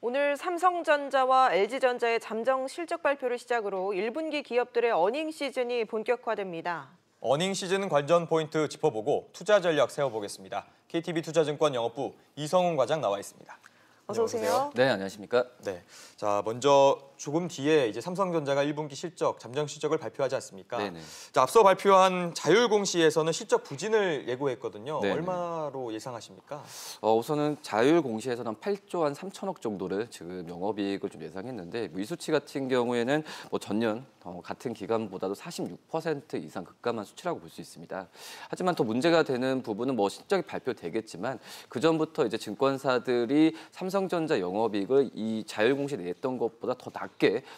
오늘 삼성전자와 LG전자의 잠정 실적 발표를 시작으로 1분기 기업들의 어닝 시즌이 본격화됩니다. 어닝 시즌 관전 포인트 짚어보고 투자 전략 세워보겠습니다. KTB투자증권 영업부 이성훈 과장 나와 있습니다. 어서 오세요. 네, 안녕하십니까? 네, 자 먼저 조금 뒤에 이제 삼성전자가 1분기 실적, 잠정 실적을 발표하지 않습니까? 네네. 자, 앞서 발표한 자율공시에서는 실적 부진을 예고했거든요. 네네. 얼마로 예상하십니까? 우선은 자율공시에서는 8조 한 3천억 정도를 지금 영업이익을 좀 예상했는데 이 수치 같은 경우에는 전년 같은 기간보다도 46% 이상 급감한 수치라고 볼 수 있습니다. 하지만 더 문제가 되는 부분은 실적이 발표되겠지만 그 전부터 이제 증권사들이 삼성전자 영업이익을 이 자율공시에 냈던 것보다 더 낮게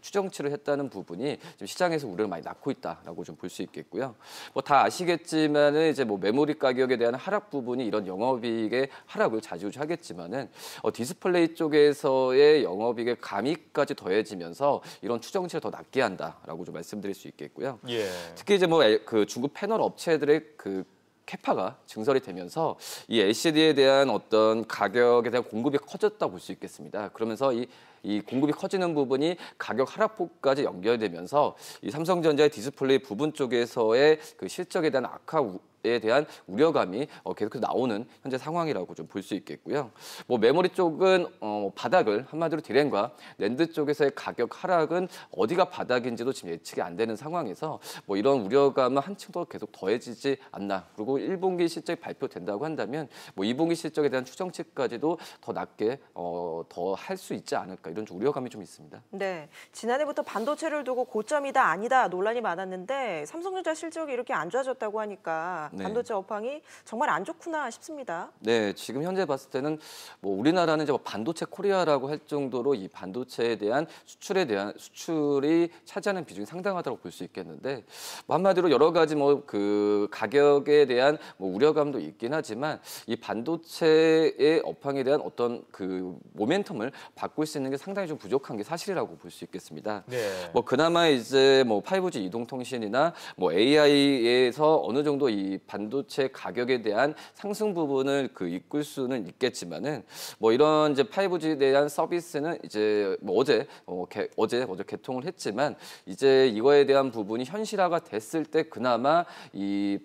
추정치를 했다는 부분이 지금 시장에서 우려를 많이 낳고 있다라고 좀 볼 수 있겠고요. 다 아시겠지만은 이제 메모리 가격에 대한 하락 부분이 이런 영업이익의 하락을 좌지우지하겠지만은 디스플레이 쪽에서의 영업이익의 감익까지 더해지면서 이런 추정치를 더 낮게 한다라고 좀 말씀드릴 수 있겠고요. 예. 특히 이제 그 중국 패널 업체들의 그 캐파가 증설이 되면서 이 LCD에 대한 어떤 가격에 대한 공급이 커졌다고 볼 수 있겠습니다. 그러면서 이 공급이 커지는 부분이 가격 하락폭까지 연결되면서 이 삼성전자의 디스플레이 부분 쪽에서의 그 실적에 대한 악화에 대한 우려감이 계속 나오는 현재 상황이라고 좀 볼 수 있겠고요. 메모리 쪽은 바닥을 한마디로 디램과 낸드 쪽에서의 가격 하락은 어디가 바닥인지도 지금 예측이 안 되는 상황에서 이런 우려감은 한층 더 계속 더해지지 않나. 그리고 1분기 실적이 발표된다고 한다면 2분기 실적에 대한 추정치까지도 더 낮게 더 할 수 있지 않을까. 이런 우려감이 좀 있습니다. 네, 지난해부터 반도체를 두고 고점이다 아니다 논란이 많았는데 삼성전자 실적이 이렇게 안 좋아졌다고 하니까 반도체 업황이 정말 안 좋구나 싶습니다. 네, 지금 현재 봤을 때는 우리나라는 이제 반도체 코리아라고 할 정도로 이 반도체에 대한 수출이 차지하는 비중이 상당하다고 볼 수 있겠는데 한마디로 여러 가지 그 가격에 대한 우려감도 있긴 하지만 이 반도체의 업황에 대한 어떤 그 모멘텀을 바꿀 수 있는 게 상당히 좀 부족한 게 사실이라고 볼 수 있겠습니다. 네. 그나마 이제 5G 이동통신이나 AI에서 어느 정도 이 반도체 가격에 대한 상승 부분을 이끌 수는 있겠지만은 이런 이제 5G에 대한 서비스는 이제 어제 개통을 했지만 이제 이거에 대한 부분이 현실화가 됐을 때 그나마 이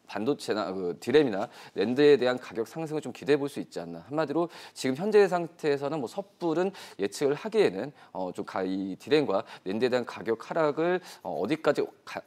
반도체나 디램이나 낸드에 대한 가격 상승을 좀 기대해 볼 수 있지 않나. 한마디로 지금 현재 상태에서는 섣불은 예측을 하기에는 이 디램과 낸드에 대한 가격 하락을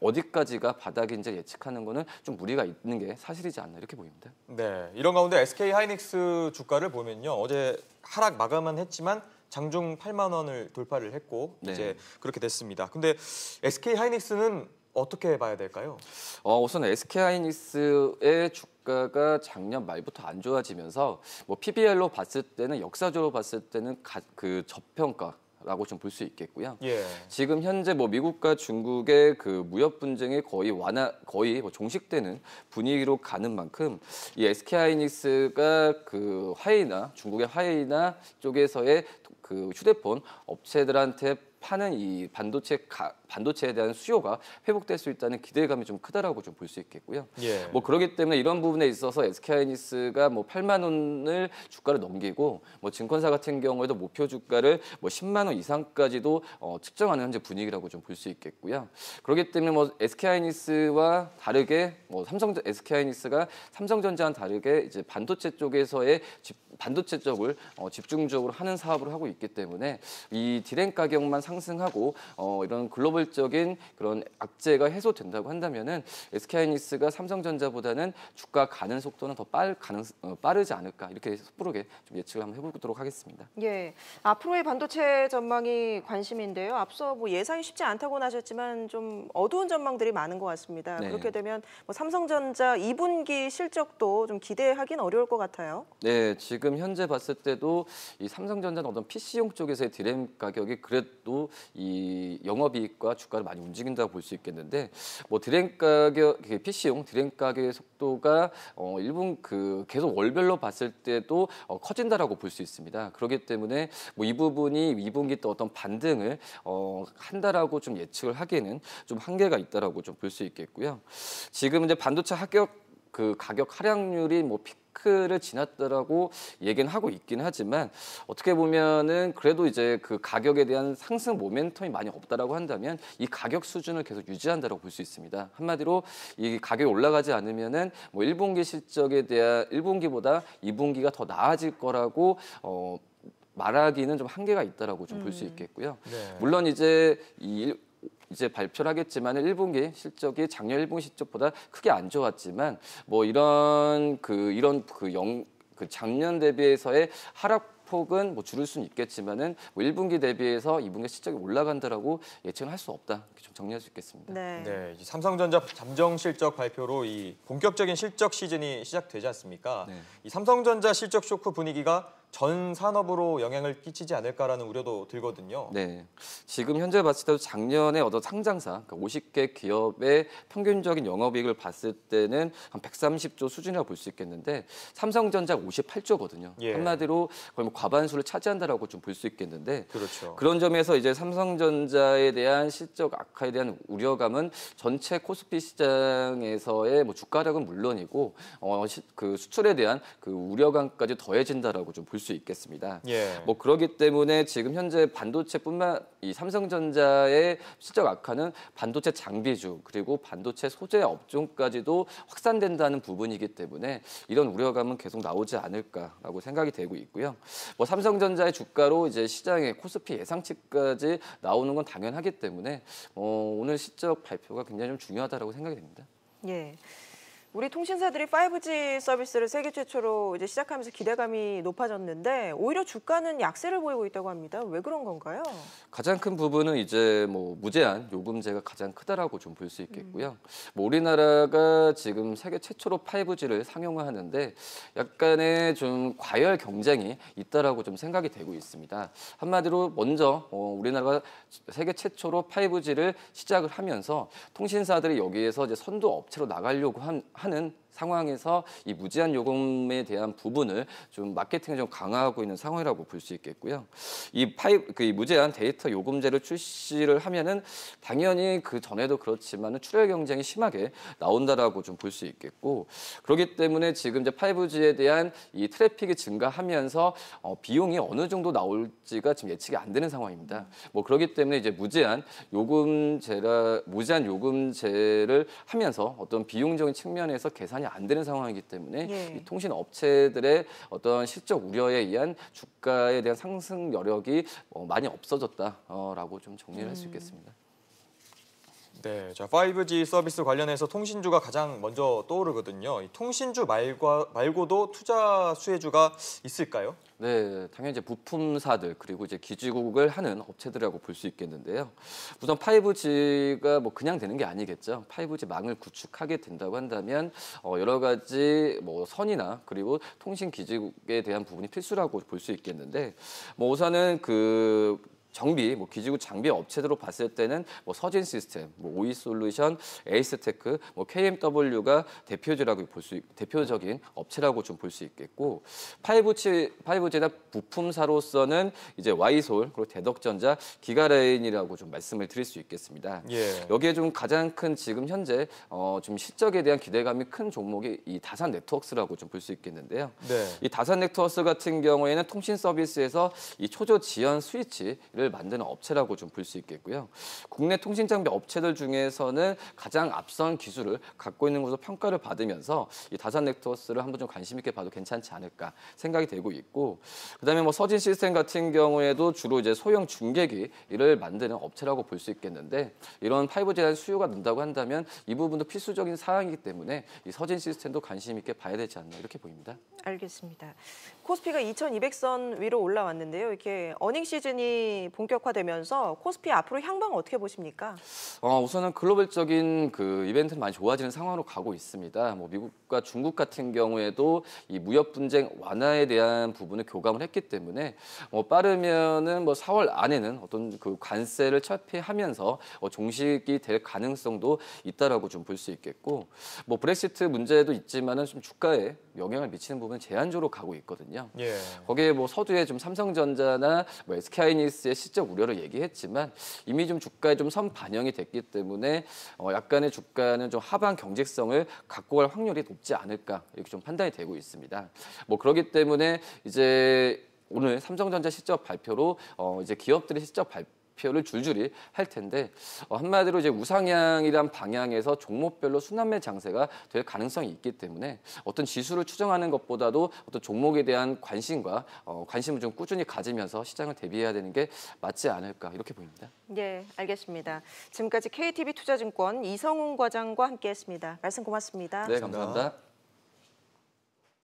어디까지가 바닥인지 예측하는 거는 좀 무리가 있는 게 사실이지 않나 이렇게 보입니다. 네, 이런 가운데 SK 하이닉스 주가를 보면요, 어제 하락 마감은 했지만 장중 8만 원을 돌파를 했고 이제 그렇게 됐습니다. 근데 SK 하이닉스는 어떻게 봐야 될까요? 우선 SK하이닉스의 주가가 작년 말부터 안 좋아지면서 PBR로 봤을 때는 역사적으로 봤을 때는 그 저평가라고 좀 볼 수 있겠고요. 예. 지금 현재 미국과 중국의 그 무역 분쟁이 거의 종식되는 분위기로 가는 만큼 이 SK하이닉스가 그 중국의 화웨이나 쪽에서의 그 휴대폰 업체들한테 파는 이 반도체에 대한 수요가 회복될 수 있다는 기대감이 좀 크다라고 좀 볼 수 있겠고요. 예. 그렇기 때문에 이런 부분에 있어서 SK하이닉스가 8만 원을 주가를 넘기고 증권사 같은 경우에도 목표 주가를 10만 원 이상까지도 측정하는 현재 분위기라고 좀 볼 수 있겠고요. 그렇기 때문에 SK하이닉스와 다르게 SK하이닉스가 삼성전자와는 다르게 이제 반도체 쪽에서의 반도체 쪽을 집중적으로 하는 사업을 하고 있기 때문에 이 디램 가격만 상승하고 이런 글로벌적인 그런 악재가 해소된다고 한다면은 SK하이닉스가 삼성전자보다는 주가 가는 속도는 더 빠르지 않을까 이렇게 섣부르게 좀 예측을 한번 해보도록 하겠습니다. 예, 앞으로의 반도체 전망이 관심인데요. 앞서 예상이 쉽지 않다고는 하셨지만 좀 어두운 전망들이 많은 것 같습니다. 네. 그렇게 되면 삼성전자 2분기 실적도 좀 기대하기는 어려울 것 같아요. 네, 지금 현재 봤을 때도 이 삼성전자는 어떤 PC용 쪽에서의 디램 가격이 그래도 이 영업이익과 주가를 많이 움직인다고 볼 수 있겠는데 디램 가격, PC용 디램 가격의 속도가 계속 월별로 봤을 때도 커진다라고 볼 수 있습니다. 그렇기 때문에 이 부분이 2분기 때 어떤 반등을 한다라고 좀 예측을 하기에는 좀 한계가 있다라고 좀 볼 수 있겠고요. 지금 이제 반도체 가격 하락률이 피크를 지났다라고 얘기는 하고 있긴 하지만 어떻게 보면은 그래도 이제 그 가격에 대한 상승 모멘텀이 많이 없다라고 한다면 이 가격 수준을 계속 유지한다라고 볼 수 있습니다. 한마디로 이 가격이 올라가지 않으면은 뭐 1분기 실적에 대한 1분기보다 2분기가 더 나아질 거라고 말하기는 좀 한계가 있다라고 좀 볼 수 있겠고요. 네. 물론 이제 이제 발표를 하겠지만 1분기 실적이 작년 1분기 실적보다 크게 안 좋았지만 뭐 이런 작년 대비해서의 하락폭은 뭐 줄일 수는 있겠지만은 뭐 1분기 대비해서 2분기 실적이 올라간다라고 예측은 할 수 없다. 이렇게 좀 정리할 수 있겠습니다. 네. 네, 이 삼성전자 잠정 실적 발표로 이 본격적인 실적 시즌이 시작되지 않습니까? 네. 이 삼성전자 실적 쇼크 분위기가 전 산업으로 영향을 끼치지 않을까라는 우려도 들거든요. 네, 지금 현재 봤을 때도 작년에 어떤 상장사, 그러니까 50개 기업의 평균적인 영업이익을 봤을 때는 한 130조 수준이라고 볼 수 있겠는데 삼성전자가 58조거든요. 예. 한마디로 거의 뭐 과반수를 차지한다라고 좀 볼 수 있겠는데 그렇죠. 그런 점에서 이제 삼성전자에 대한 실적 악화에 대한 우려감은 전체 코스피 시장에서의 뭐 주가력은 물론이고 그 수출에 대한 그 우려감까지 더해진다라고 좀 볼 수 있겠습니다. 예. 뭐 그렇기 때문에 지금 현재 반도체뿐만 이 삼성전자의 실적 악화는 반도체 장비주 그리고 반도체 소재 업종까지도 확산된다는 부분이기 때문에 이런 우려감은 계속 나오지 않을까라고 생각이 되고 있고요. 뭐 삼성전자의 주가로 이제 시장의 코스피 예상치까지 나오는 건 당연하기 때문에 오늘 실적 발표가 굉장히 좀 중요하다라고 생각이 됩니다. 예. 우리 통신사들이 5G 서비스를 세계 최초로 이제 시작하면서 기대감이 높아졌는데 오히려 주가는 약세를 보이고 있다고 합니다. 왜 그런 건가요? 가장 큰 부분은 이제 뭐 무제한 요금제가 가장 크다라고 좀 볼 수 있겠고요. 뭐 우리나라가 지금 세계 최초로 5G를 상용화하는데 약간의 좀 과열 경쟁이 있다라고 좀 생각이 되고 있습니다. 한마디로 먼저 우리나라가 세계 최초로 5G를 시작을 하면서 통신사들이 여기에서 이제 선도 업체로 나가려고 하는 상황에서 이 무제한 요금에 대한 부분을 좀 마케팅을 좀 강화하고 있는 상황이라고 볼 수 있겠고요. 이 무제한 데이터 요금제를 출시를 하면은 당연히 그 전에도 그렇지만은 출혈 경쟁이 심하게 나온다라고 좀 볼 수 있겠고 그렇기 때문에 지금 이제 5G에 대한 이 트래픽이 증가하면서 비용이 어느 정도 나올지가 지금 예측이 안 되는 상황입니다. 뭐 그렇기 때문에 이제 무제한 요금제를 하면서 어떤 비용적인 측면에서 계산이 안 되는 상황이기 때문에 예. 이 통신 업체들의 어떤 실적 우려에 의한 주가에 대한 상승 여력이 많이 없어졌다라고 좀 정리를 할 수 있겠습니다. 네, 자 5G 서비스 관련해서 통신주가 가장 먼저 떠오르거든요. 이 통신주 말고도 투자 수혜주가 있을까요? 네, 당연히 이제 부품사들 그리고 이제 기지국을 하는 업체들이라고 볼 수 있겠는데요. 우선 5G가 뭐 그냥 되는 게 아니겠죠. 5G 망을 구축하게 된다고 한다면 여러 가지 뭐 선이나 그리고 통신 기지국에 대한 부분이 필수라고 볼 수 있겠는데 뭐 우선은 그 정비, 뭐 기지국 장비 업체들로 봤을 때는 뭐 서진 시스템, 뭐 오이 솔루션, 에이스테크, 뭐 KMW가 대표적인 업체라고 좀 볼 수 있겠고 5G나 부품사로서는 이제 와이솔 그리고 대덕전자, 기가레인이라고 좀 말씀을 드릴 수 있겠습니다. 예. 여기에 좀 가장 큰 지금 현재 좀 실적에 대한 기대감이 큰 종목이 이 다산 네트워크스라고 좀 볼 수 있겠는데요. 네. 이 다산 네트워크스 같은 경우에는 통신 서비스에서 이 초저 지연 스위치를 만드는 업체라고 좀 볼 수 있겠고요. 국내 통신 장비 업체들 중에서는 가장 앞선 기술을 갖고 있는 것으로 평가를 받으면서 이 다산 네트워크스를 한번 좀 관심 있게 봐도 괜찮지 않을까 생각이 되고 있고, 그다음에 뭐 서진 시스템 같은 경우에도 주로 이제 소형 중계기를 만드는 업체라고 볼 수 있겠는데 이런 5G에 대한 수요가 는다고 한다면 이 부분도 필수적인 사항이기 때문에 이 서진 시스템도 관심 있게 봐야 되지 않나 이렇게 보입니다. 알겠습니다. 코스피가 2200선 위로 올라왔는데요. 이렇게 어닝 시즌이 본격화되면서 코스피 앞으로 향방 어떻게 보십니까? 우선은 글로벌적인 그 이벤트는 많이 좋아지는 상황으로 가고 있습니다. 뭐 미국과 중국 같은 경우에도 이 무역 분쟁 완화에 대한 부분을 교감을 했기 때문에 빠르면은 뭐 4월 안에는 어떤 그 관세를 철폐하면서 종식이 될 가능성도 있다라고 좀 볼 수 있겠고, 뭐 브렉시트 문제도 있지만은 좀 주가에 영향을 미치는 부분은 제한적으로 가고 있거든요. 있거든요. 예. 거기에 뭐 서두에 좀 삼성전자나 뭐 SK하이닉스의 실적 우려를 얘기했지만 이미 좀 주가에 좀 선 반영이 됐기 때문에 약간의 주가는 좀 하방 경직성을 갖고 갈 확률이 높지 않을까 이렇게 좀 판단이 되고 있습니다. 뭐 그렇기 때문에 이제 오늘 삼성전자 실적 발표로 이제 기업들의 실적 발표를 줄줄이 할 텐데 한마디로 이제 우상향이란 방향에서 종목별로 순환매 장세가 될 가능성이 있기 때문에 어떤 지수를 추정하는 것보다도 어떤 종목에 대한 관심과 관심을 좀 꾸준히 가지면서 시장을 대비해야 되는 게 맞지 않을까 이렇게 보입니다. 네, 알겠습니다. 지금까지 KTB 투자증권 이성훈 과장과 함께했습니다. 말씀 고맙습니다. 네, 감사합니다.